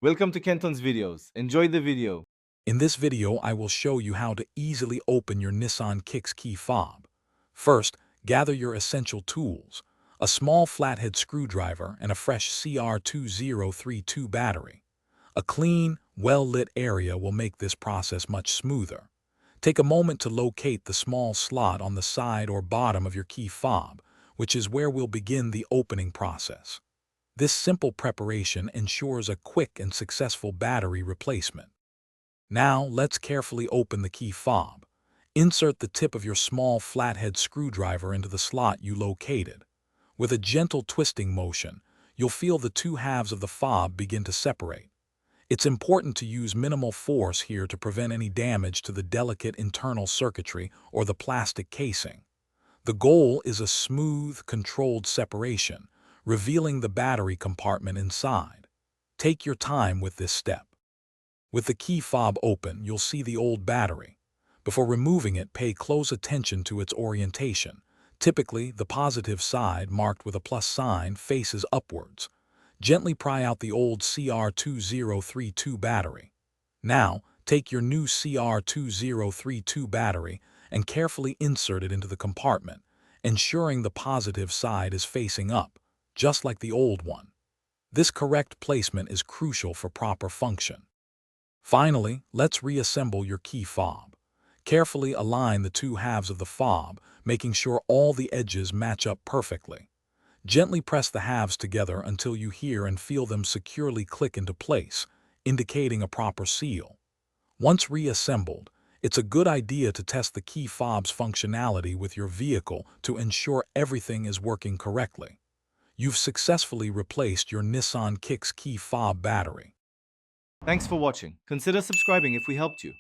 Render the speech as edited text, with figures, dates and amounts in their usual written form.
Welcome to Kenton's videos. Enjoy the video. In this video, I will show you how to easily open your Nissan Kicks key fob. First, gather your essential tools: a small flathead screwdriver and a fresh CR2032 battery. A clean, well-lit area will make this process much smoother. Take a moment to locate the small slot on the side or bottom of your key fob, which is where we'll begin the opening process. This simple preparation ensures a quick and successful battery replacement. Now, let's carefully open the key fob. Insert the tip of your small flathead screwdriver into the slot you located. With a gentle twisting motion, you'll feel the two halves of the fob begin to separate. It's important to use minimal force here to prevent any damage to the delicate internal circuitry or the plastic casing. The goal is a smooth, controlled separation, revealing the battery compartment inside. Take your time with this step. With the key fob open, you'll see the old battery. Before removing it, pay close attention to its orientation. Typically, the positive side, marked with a plus sign, faces upwards. Gently pry out the old CR2032 battery. Now, take your new CR2032 battery and carefully insert it into the compartment, ensuring the positive side is facing up, just like the old one. This correct placement is crucial for proper function. Finally, let's reassemble your key fob. Carefully align the two halves of the fob, making sure all the edges match up perfectly. Gently press the halves together until you hear and feel them securely click into place, indicating a proper seal. Once reassembled, it's a good idea to test the key fob's functionality with your vehicle to ensure everything is working correctly. You've successfully replaced your Nissan Kicks key fob battery. Thanks for watching. Consider subscribing if we helped you.